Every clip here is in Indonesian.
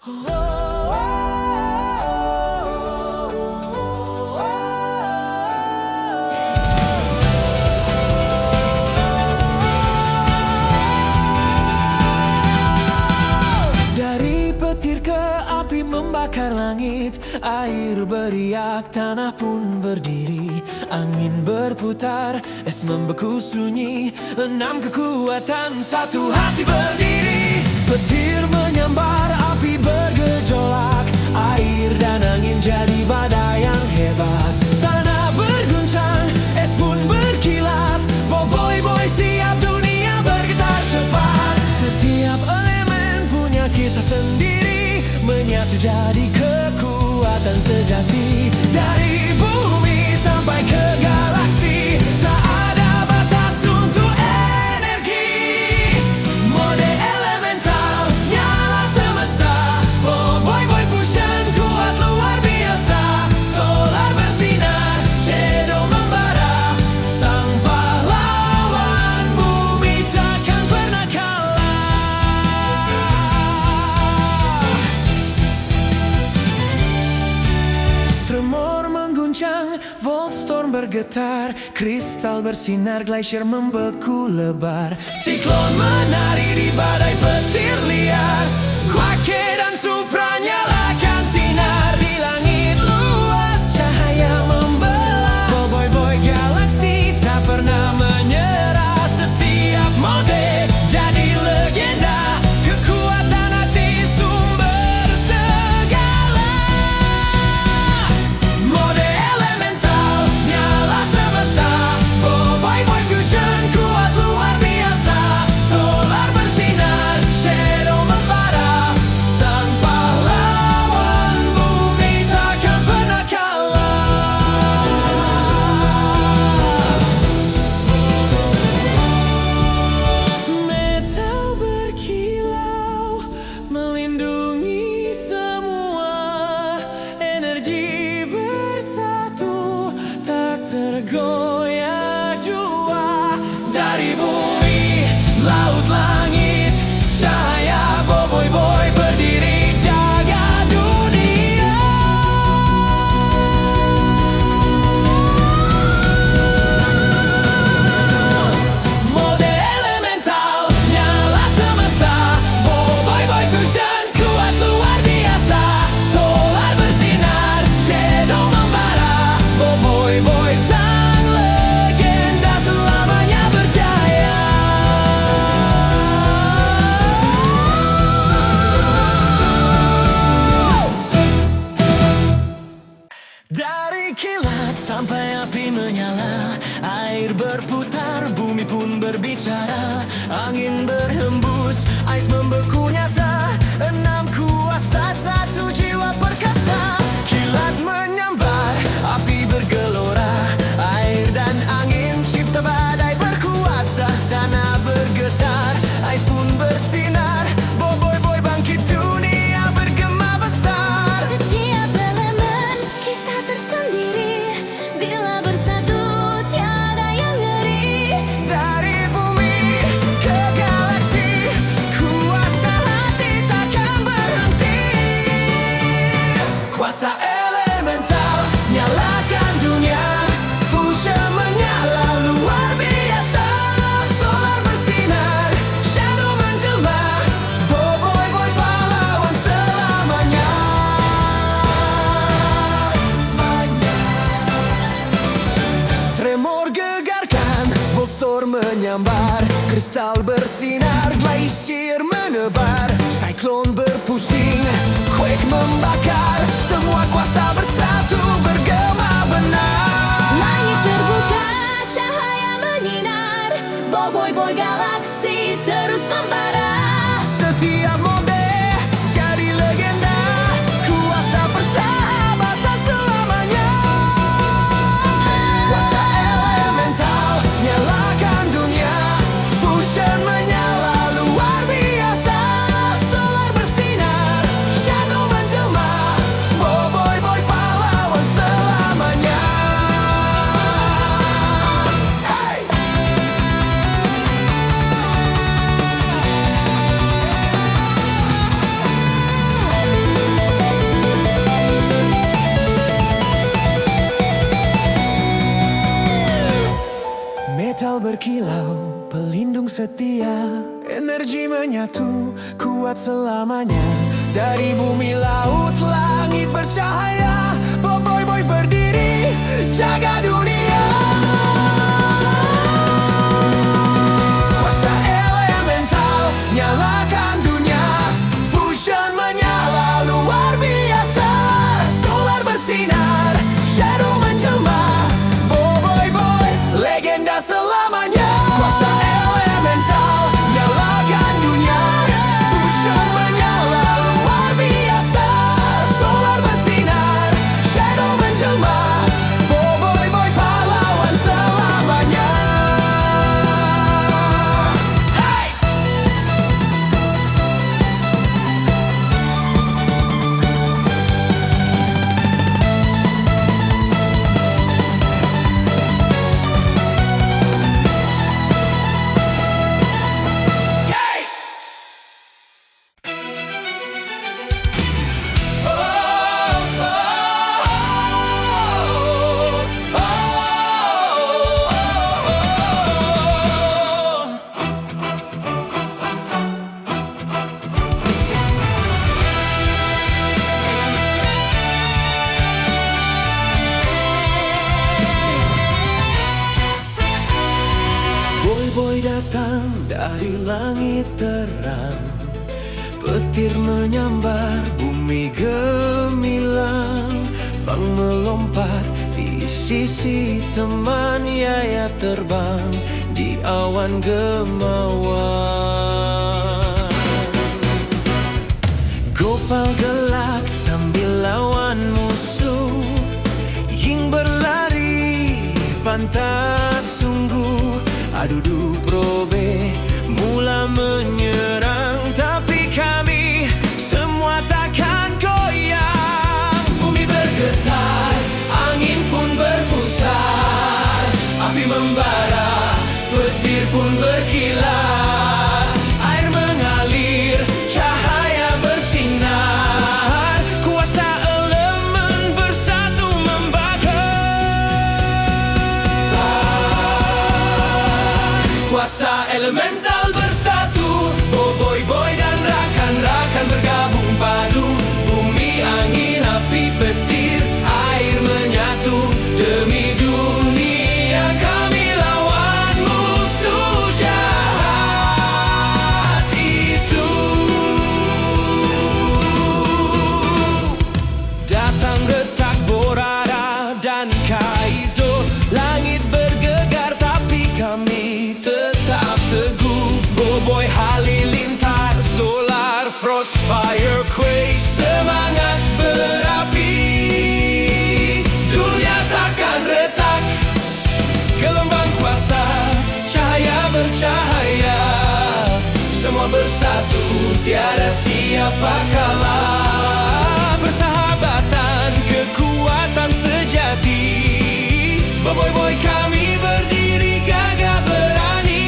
Dari petir ke api membakar langit, air beriak, tanah pun berdiri. Angin berputar, es membeku sunyi. 6 kekuatan, satu hati berdiri. Petir menyambar, api bergejolak, air dan angin jadi badai yang hebat. Tanah berguncang, es pun berkilat. Boy siap, dunia bergetar cepat. Setiap elemen punya kisah sendiri, menyatu jadi kekuatan sejati. Dari bumi sampai ke galaksi, tak ada batas untuk energi. Mode elemental, nyala semesta. Boy fusion, kuat luar biasa. Solar bersinar, shadow membara. Sang pahlawan bumi takkan pernah kalah. Tremor mengguncang, Voltstorm bergetar, kristal bersinar, glacier membeku lebar. Siklon menari di badai petir liar, Quake dan Supra nyalakan sinar. Di langit luas cahaya membelah, boy galaksi tak pernah menyerah. Setiap mode jadi legenda, kekuatan hati sumber segala. Mode elemental, nyala semesta. Boy fusion, kuat luar biasa. Solar bersinar, shadow membara. Sang pahlawan bumi takkan pernah kalah. Metal berkilau, melindungi semua. Energi bersatu, tak tergoyah jua. Dari bumi, laut, langit, cahaya boy berdiri jaga dunia. Mode elemental, nyala semesta. Boy fusion, kuat luar biasa. Solar bersinar, shadow membara. Boy sang legenda selamanya berjaya. Dari kilat sampai api menyala, air berputar, bumi pun berbicara. Angin berhembus, ais membeku nyata. 6 kuasa, satu jiwa perkasa. Kilat menyambar, api bergelora, air dan angin cipta badai berkuasa. Tanah bergetar, ais pun bersinar. Boy bangkit, dunia bergema besar. Setiap elemen kisah tersendiri, bila bersatu tiada yang ngeri. Dari bumi ke galaksi, kuasa hati takkan berhenti. Kuasa elemental, nyalakan dunia. Fusion menyala luar biasa. Solar bersinar, shadow menjelma. Boy pahlawan selamanya. Tremor gegarkan, Voltstorm menyambar, kristal bersinar, glacier menebar. Cyclone berpusing, Quake membakar. Semua kuasa bersatu bergema benar. Langit terbuka, cahaya menyinar. Boy galaksi terus membara. Setiap mode jadi legenda, kuasa persahabatan selamanya. Kuasa elemental, nyalakan dunia. Fusion menyala luar biasa. Solar bersinar, shadow menjelma. Boy pahlawan selamanya. Hey! setia. Energi menyatu, kuat selamanya. Dari bumi, laut, langit bercahaya. Boy boy berdiri, jaga dunia. Kuasa elemental, nyalakan dunia. Fusion menyala luar biasa. Solar bersinar, shadow menjelma. Boy boy, legenda selamanya. Kuasa elemental, nyalakan dunia. Fusion menyala luar biasa. Solar bersinar, shadow menjelma. Boy pahlawan selamanya. Hey! Boy datang dari langit terang. Petir menyambar bumi gemilang. Fang melompat di sisi teman. Yaya terbang di awan gemawan. Gopal gelak sambil lawan musuh. Ying berlari pantas sungguh. Adudu probe mula menyerang, tapi kami semua takkan goyang. Bumi bergetar, angin pun berpusar. Api membara, petir pun berkilat. Air mengalir, cahaya bersinar. Kuasa elemen bersatu membakar. Kuasa elemental bersatu. Boy dan rakan-rakan bergabung padu. Bumi, angin, api, petir, air menyatu. Demi dunia kami lawan musuh jahat itu. Datang retak Borara dan Kaizo. Langit bergegar tapi kami tetap teguh. Boy halilintar, solar, frost, fire, quake. Semangat berapi, dunia takkan retak. Gelombang kuasa, cahaya bercahaya. Semua bersatu, tiada siapa kalah. Persahabatan, kekuatan sejati. Boy kami berdiri gagah berani.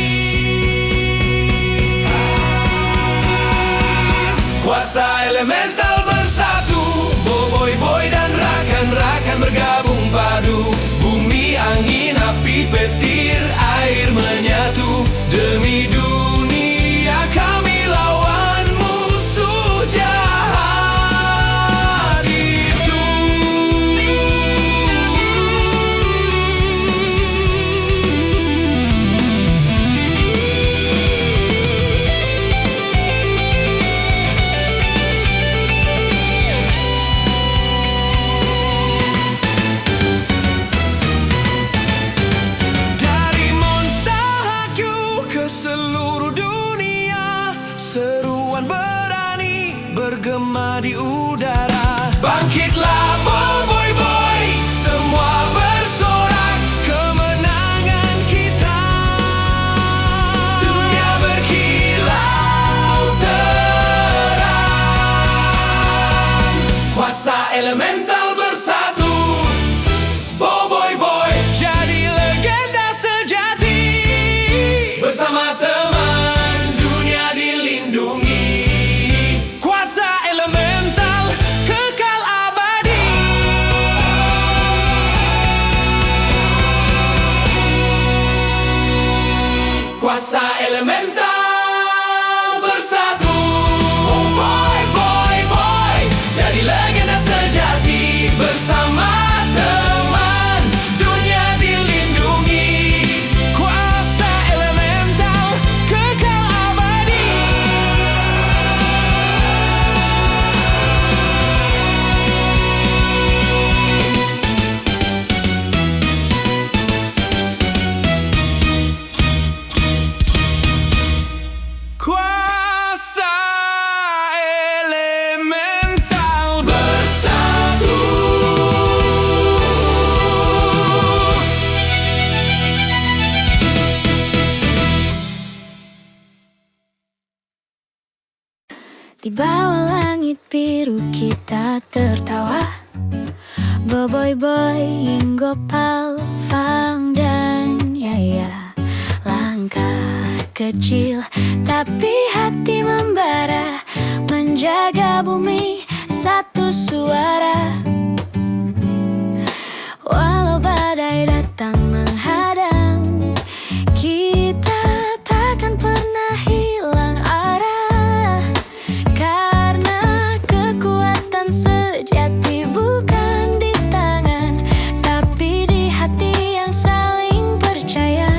Kuasa elemental bersatu. Boy dan rakan-rakan bergabung padu. Bumi, angin, api, petir, air menyatu. Demi dunia kami lawan musuh jahat itu. Dari Monster ke seluruh dunia, seruan berani bergema di udara. Bangkitlah boy, semua bersorak. Kemenangan kita. Dunia berkilau terang. Kuasa elemental bersatu. Boy jadi legenda sejati. Bersama teman, dunia dilindungi. Kuasa elemental kekal abadi. Kuasa elemental bawah langit biru kita tertawa. Boy Gopal, Fang dan Yaya. Langkah kecil tapi hati membara, menjaga bumi satu suara. Walau badai datang menghadang, kita takkan pernah hilang arah. Karena kekuatan sejati bukan di tangan, tapi di hati yang saling percaya.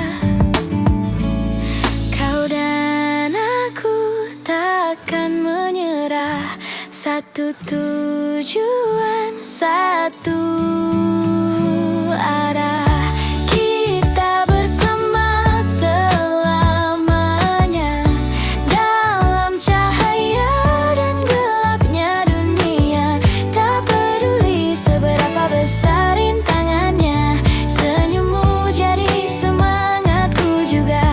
Kau dan aku takkan menyerah, satu tujuan, satu arah. Kita bersama selamanya, dalam cahaya dan gelapnya dunia. Tak peduli seberapa besar rintangannya, senyummu jadi semangatku juga.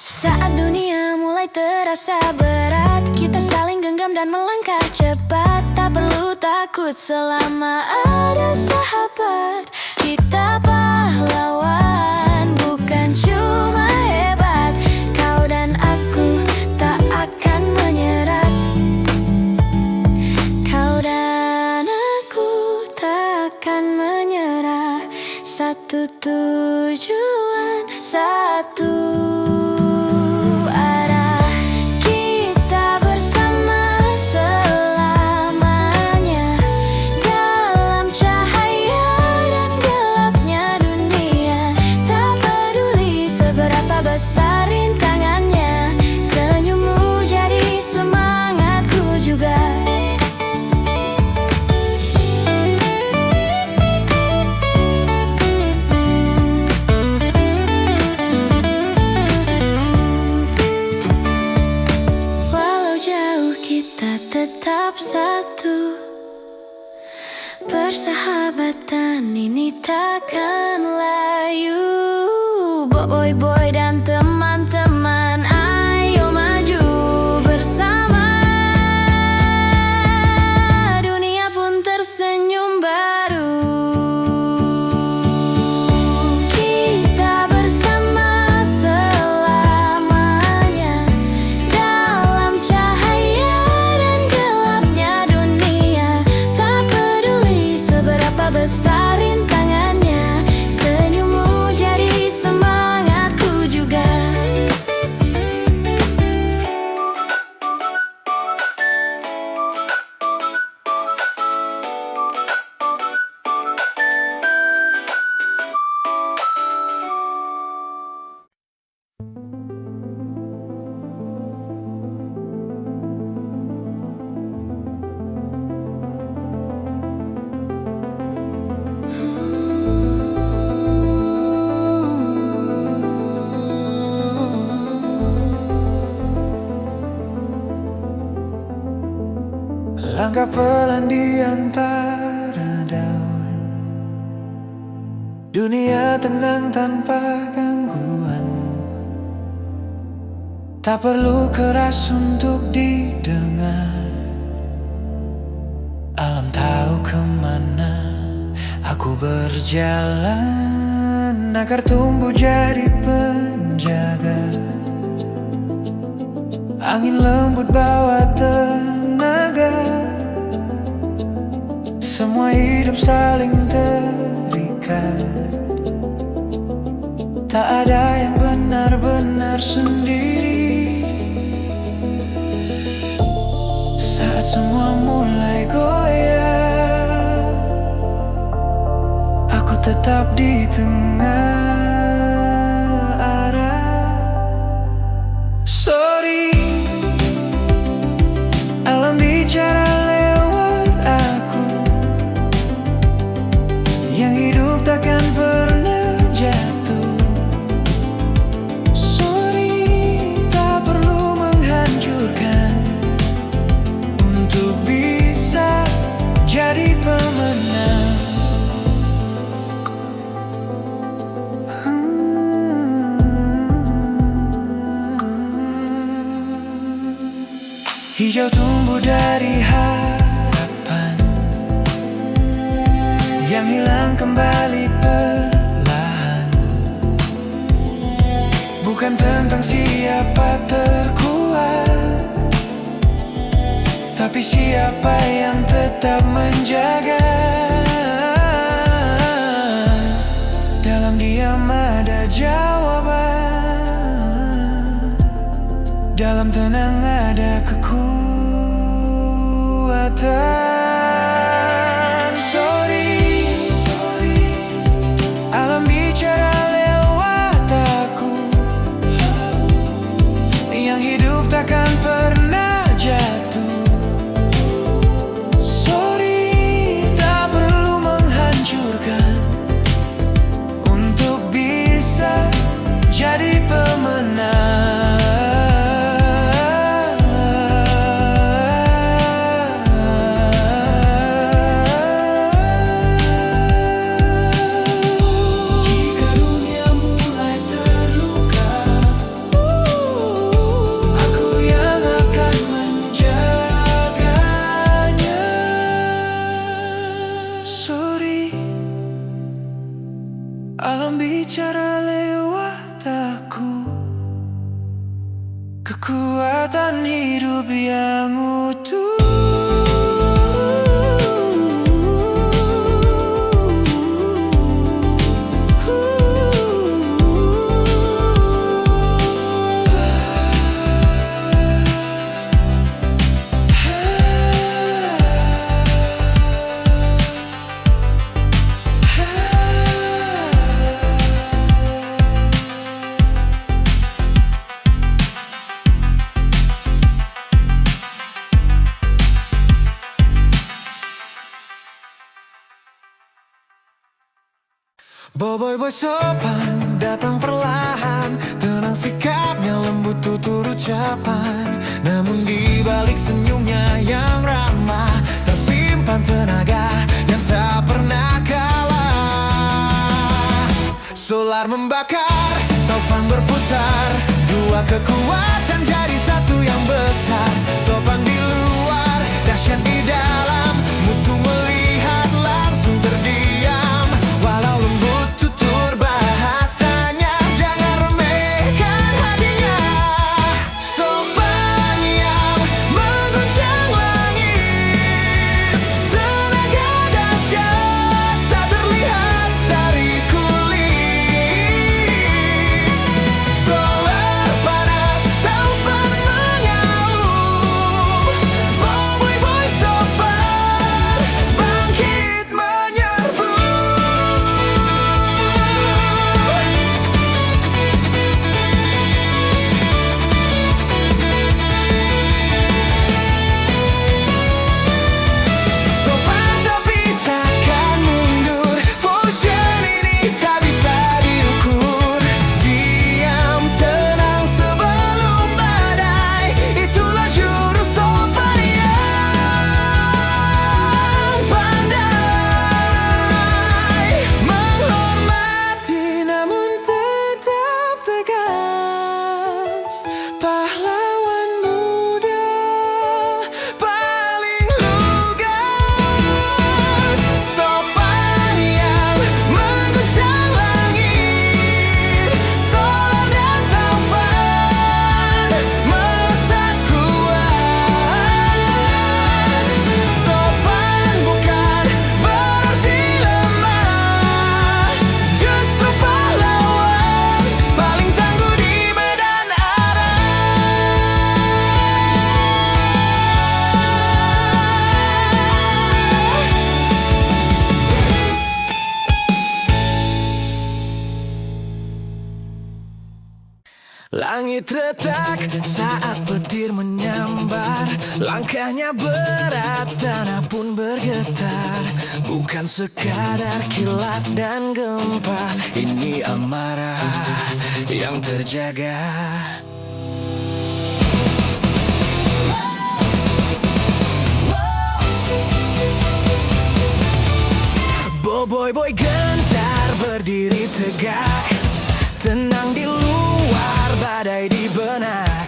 Saat dunia mulai terasa berat, kita saling genggam dan melangkah cepat. Tak perlu takut selama ada sahabat. Kita pahlawan, bukan cuma hebat. Kau dan aku tak akan menyerah. Kau dan aku tak akan menyerah, satu tujuan, satu arah. Kita bersama selamanya, dalam cahaya dan gelapnya dunia. Tak peduli seberapa besar rintangannya, senyummu jadi semangatku juga. Tetap satu, persahabatan ini takkan layu. Boy dan teman-teman, ayo maju bersama. Dunia pun tersenyum baru. Kita bersama selamanya, dalam cahaya besar rintangannya, senyummu jadi semangatku juga. Langkah pelan di antara daun, dunia tenang tanpa gangguan. Tak perlu keras untuk didengar. Alam tahu kemana aku berjalan, akar tumbuh jadi penjaga. Angin lembut bawa tenaga. Semua hidup saling terikat. Tak ada yang benar-benar sendiri. Saat semua mulai goyah, aku tetap di tengah arah. Sorry, alam bicara lewat aku. Yang hidup takkan pernah jatuh. Sorry, tak perlu menghancurkan untuk bisa jadi pemenang. Hijau tumbuh dari harapan yang hilang kembali perlahan. Bukan tentang siapa terkuat, tapi siapa yang tetap menjaga. Dalam diam ada jawaban, dalam tenang ada kekuatan. Sorry, alam bicara lewat aku, yang hidup takkan pernah jatuh. Sorry, tak perlu menghancurkan untuk bisa jadi pemenang. Alam bicara lewat aku, kekuatan hidup yang utuh. Boy sopan, datang perlahan, tenang sikapnya, lembut tutur ucapan. Namun di balik senyumnya yang ramah, tersimpan tenaga yang tak pernah kalah. Solar membakar, taufan berputar, dua kekuatan jadi satu yang besar. Sopan di luar, dahsyat di dalam, musuh melihat langsung terdiam. Walau lembut tutur bahasanya, jangan remehkan hatinya. Sopan yang mengguncang langit, tenaga dahsyat tak terlihat dari kulit. Solar panas, taufan mengaum, boy sopan bangkit menyerbu. Sopan tapi takkan mundur, fusion ini tak bisa diukur. Diam tenang sebelum badai, itulah jurus sopan yang pandai. Menghormati namun tetap tegas, pahlawan muda paling lugas. Sopan yang mengguncang langit, solar dan taufan melesat kuat. Sopan bukan berarti lemah, justru pahlawan paling tangguh di medan arang. Langit retak saat petir menyambar, langkahnya berat, tanah pun bergetar. Bukan sekadar kilat dan gempa, ini amarah yang terjaga. Boy gentar berdiri tegak, tenang di luar, badai di benak.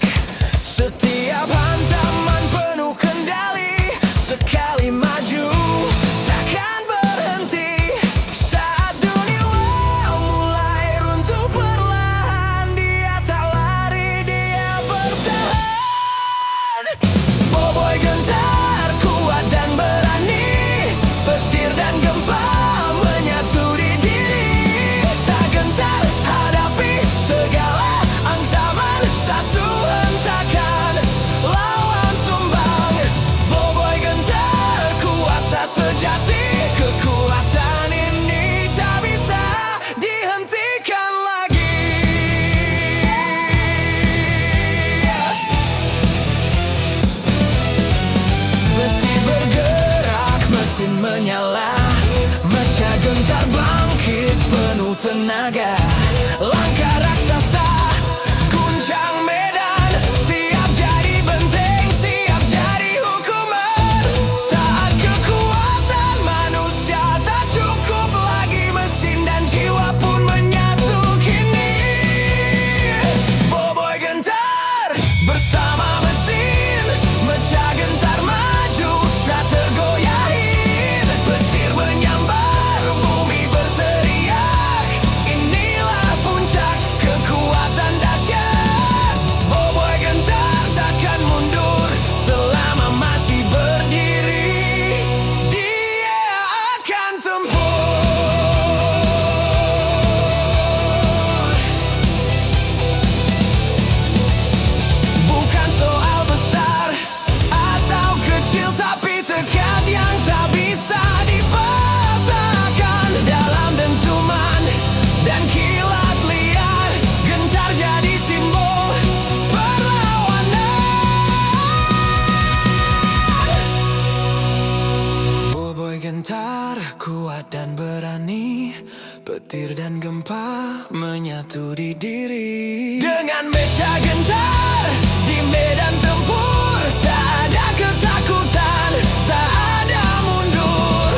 Setiap hantaman tenaga. Langkah raksasa, guncang medan, siap jadi benteng, siap jadi hukuman. Saat kekuatan manusia tak cukup lagi, mesin dan jiwa pun menyatu kini. Boboi gentar bersama mesin, mecah gentar maju tak tergoyahin. Petir menyambar, bumi berteriak, inilah puncak kekuatan dahsyat. Boboi gentar takkan mundur selama masih berdiri, dia akan tempur. Bukan soal besar atau kecil, tapi tekad yang tak bisa dipatahkan. Dalam dentuman dan kilat liar, gentar jadi simbol perlawanan. Boboi gentar kuat dan berani, petir dan gempa menyatu di diri. Dengan meja gentar di medan tempur, tak ada ketakutan, tak ada mundur.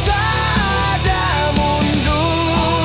Tak ada mundur.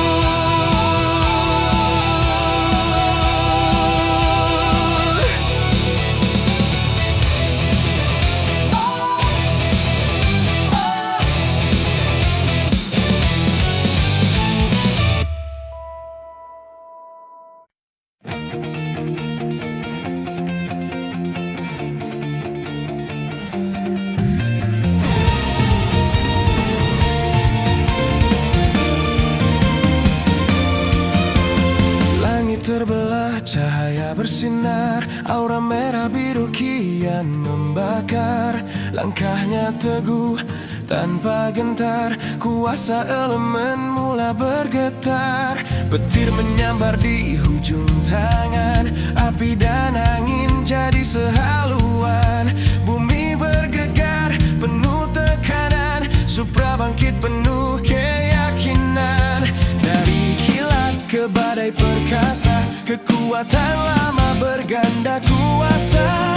Langit terbelah, cahaya bersinar, aura merah biru kian membakar. Langkahnya teguh tanpa gentar, kuasa elemen mula bergetar. Petir menyambar di hujung tangan, api dan angin jadi sehaluan. Bumi bergegar penuh tekanan, Supra bangkit penuh keyakinan. Dari kilat ke badai perkasa, kekuatan lama berganda kuasa.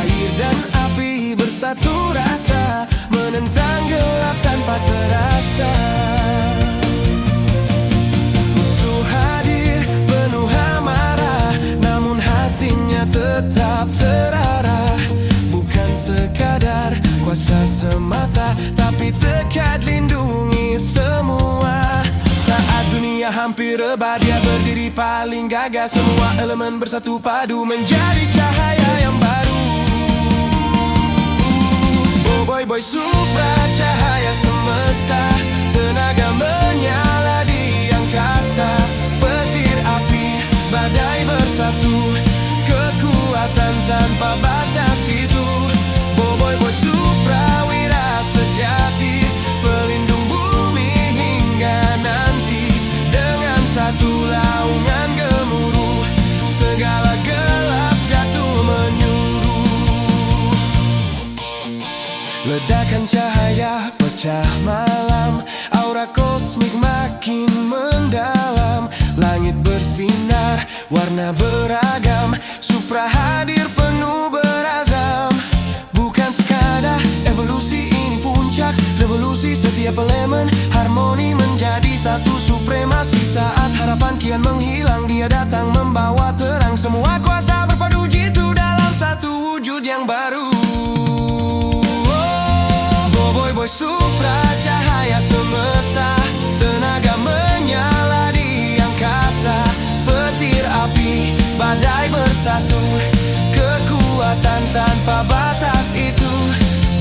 Air dan api bersatu rasa, menentang gelap tanpa terasa. Musuh hadir penuh amarah, namun hatinya tetap terarah. Bukan sekadar kuasa semata, tapi tekad lindungi semua. Saat dunia hampir rebah, dia berdiri paling gagah. Semua elemen bersatu padu menjadi cahaya yang baru. Boboi Supra, cahaya semesta, tenaga menyala di angkasa. Petir api, badai bersatu, kekuatan tanpa batas itu. Boboi Supra, wira sejati, pelindung bumi hingga nanti. Dengan satu laungan gemuruh, segala gelap jatuh menyuruh. Ledakan cahaya pecah malam, aura kosmik makin mendalam. Langit bersinar, warna beragam, Supra hadir penuh berazam. Bukan sekadar evolusi, ini puncak revolusi. Setiap elemen harmoni menjadi satu supremasi. Saat harapan kian menghilang, dia datang membawa terang. Semua kuasa berpadu jitu dalam satu wujud yang baru. Boboi Supra, cahaya semesta, tenaga menyala di angkasa. Petir api, badai bersatu, kekuatan tanpa batas itu.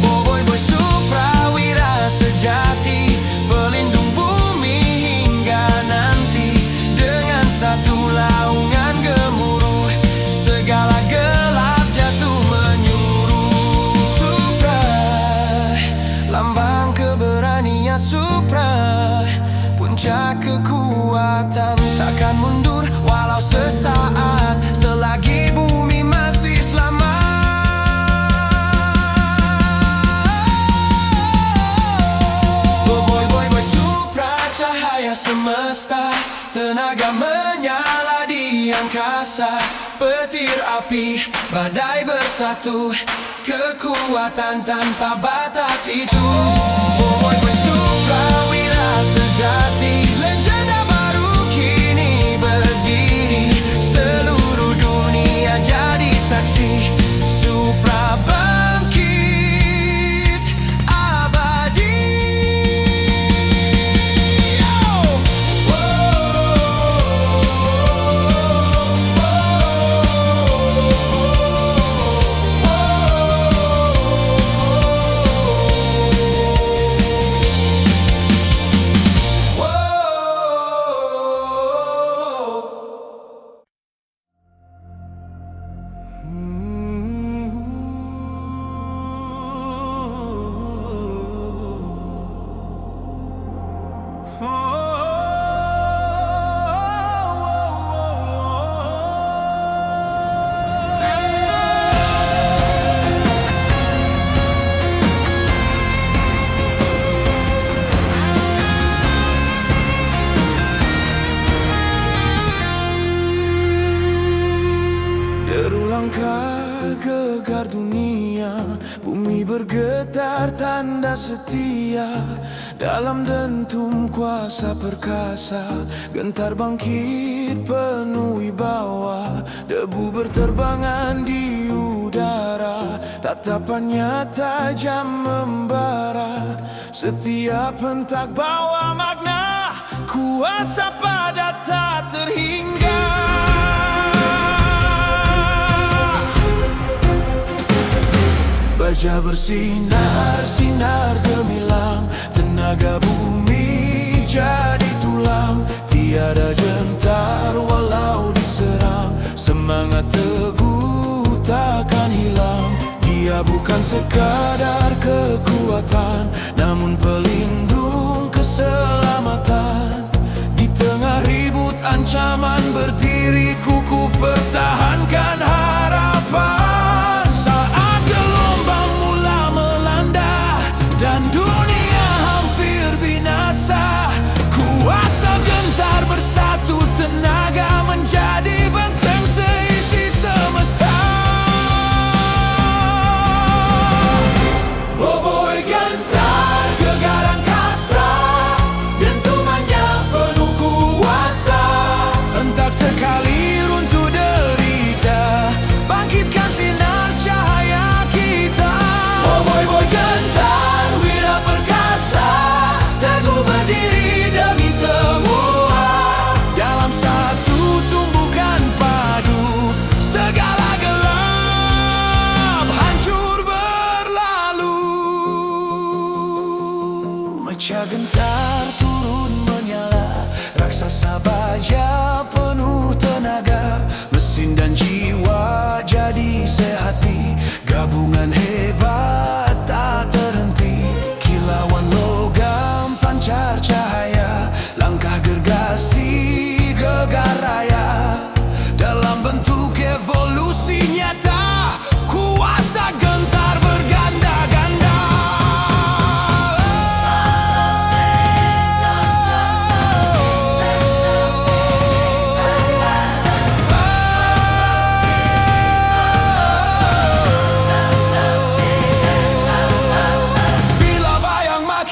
Boboi Supra, wira sejati, pelindung bumi hingga nanti. Dengan satu laungan gemuruh, segala gelap jatuh menyuruh. Supra, lambang keberanian Supra, puncak kekuatan takkan mundur walau sesaat, selagi bumi masih selamat. cahaya menyala di angkasa. Petir api, badai bersatu, kekuatan tanpa batas itu. Boy Suprawira sejati, legenda baru kini berdiri. Seluruh dunia jadi saksi, Supra bangkit abadi. Deru langkah gegar dunia, bumi bergetar tanda setia. Dalam dentum kuasa perkasa, gentar bangkit penuh wibawa. Debu berterbangan di udara, tatapannya tajam membara. Setiap hentak bawa makna, kuasa pada tak terhingga. Baja bersinar, sinar gemilang, tenaga bumi jadi tulang. Tiada gentar walau diserang, semangat teguh takkan hilang. Dia bukan sekadar kekuatan, namun pelindung keselamatan. Di tengah ribut ancaman, berdiri kukuh pertahankan harapan. Tenaga menjadi benteng seisi semesta. Boboi gentar gegar angkasa, dentumannya penuh kuasa. Hentak sekali runtuh derita, bangkitkan sinar cahaya kita. Boboi gentar wira perkasa, teguh berdiri demi semua. Meca gentar turun menyala, raksasa baja penuh tenaga. Mesin dan jiwa jadi sehati, gabungan hebat tak terhenti. Kilauan logam pancar cahaya, langkah gergasi gegar raya. Dalam bentuk evolusi nyata, kuasa gentar berganda-ganda.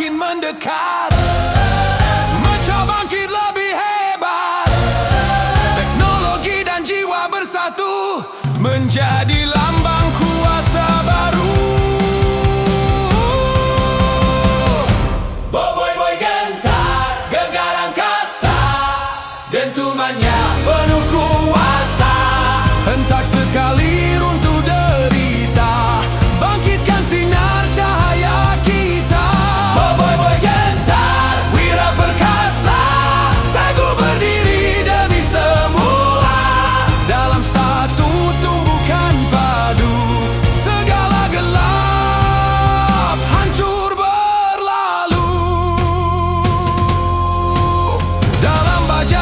Mendekat, mencoba bangkit lebih hebat. Teknologi dan jiwa bersatu, menjadi lambang kuasa baru. Boboi gentar gegar angkasa, dentumannya penuh kuasa. Hentak sekali runtuh derita, bangkitkan sinar cahaya kita.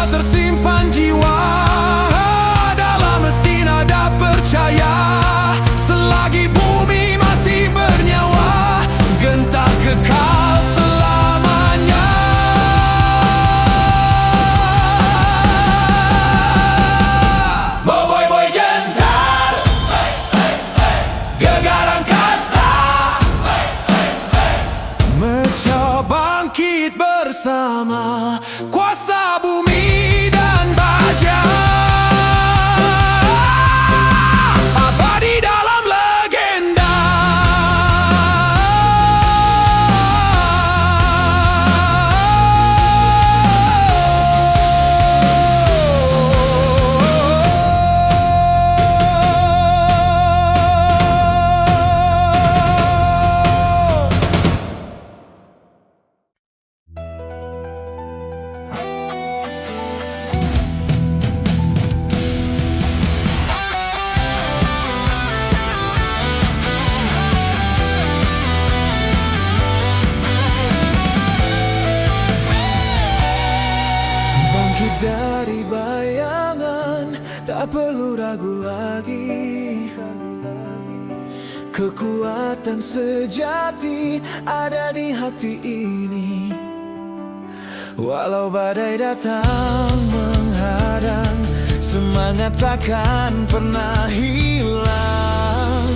Tersimpan jiwa, dalam mesin ada percaya. Tak perlu ragu lagi, kekuatan sejati ada di hati ini. Walau badai datang menghadang, semangat takkan pernah hilang.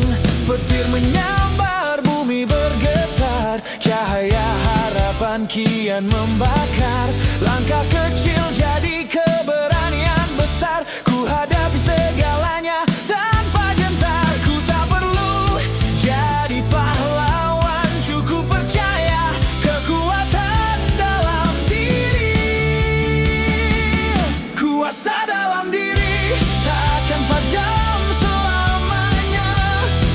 Petir menyambar, bumi bergetar, cahaya harapan kian membakar. Langkah kecil jadi keberanian besar, ku hadapi segalanya tanpa gentar. Ku tak perlu jadi pahlawan, cukup percaya kekuatan dalam diri. Kuasa dalam diri takkan padam selamanya,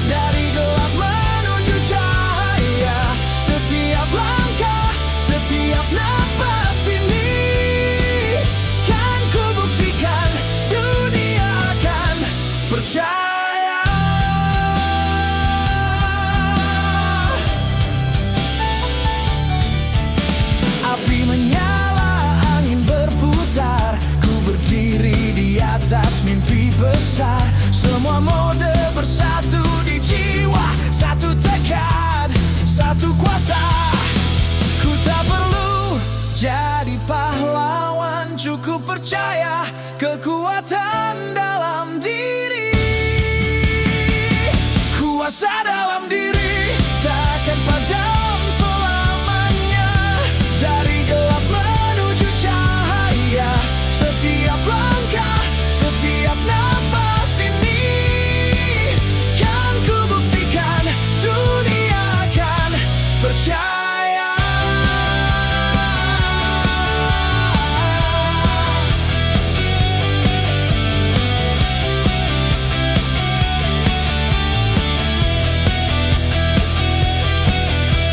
dari gelap menuju cahaya. Setiap langkah, setiap napas ini kan ku buktikan, dunia akan percaya. Api menyala, angin berputar, ku berdiri di atas mimpi besar. Semua mode bersatu di jiwa, satu tekad, satu kuasa. Ku tak perlu jadi pahlawan, cukup percaya kekuatan dalam diri. Kuasa dalam diri takkan padam selamanya, dari gelap menuju cahaya. Setiap langkah, setiap napas ini kan ku buktikan, dunia akan percaya.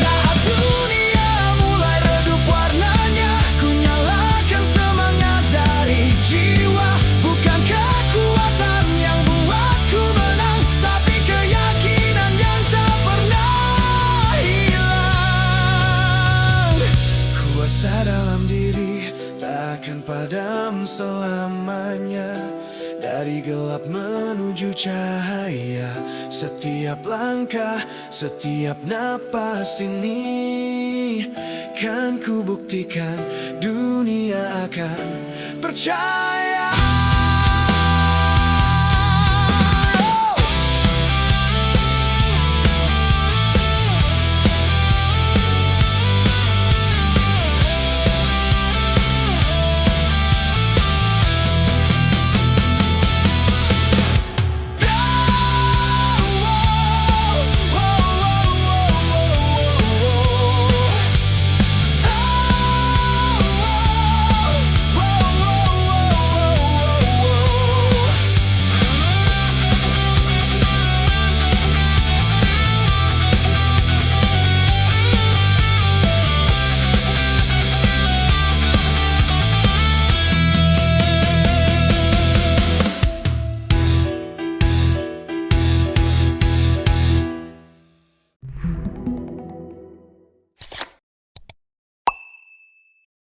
Saat dunia mulai redup warnanya, ku nyalakan semangat dari jiwa. Bukan kekuatan yang buatku menang, tapi keyakinan yang tak pernah hilang. Kuasa dalam diri takkan padam selamanya, dari gelap menuju cahaya. Setiap langkah, setiap napas ini kan ku buktikan, dunia akan percaya.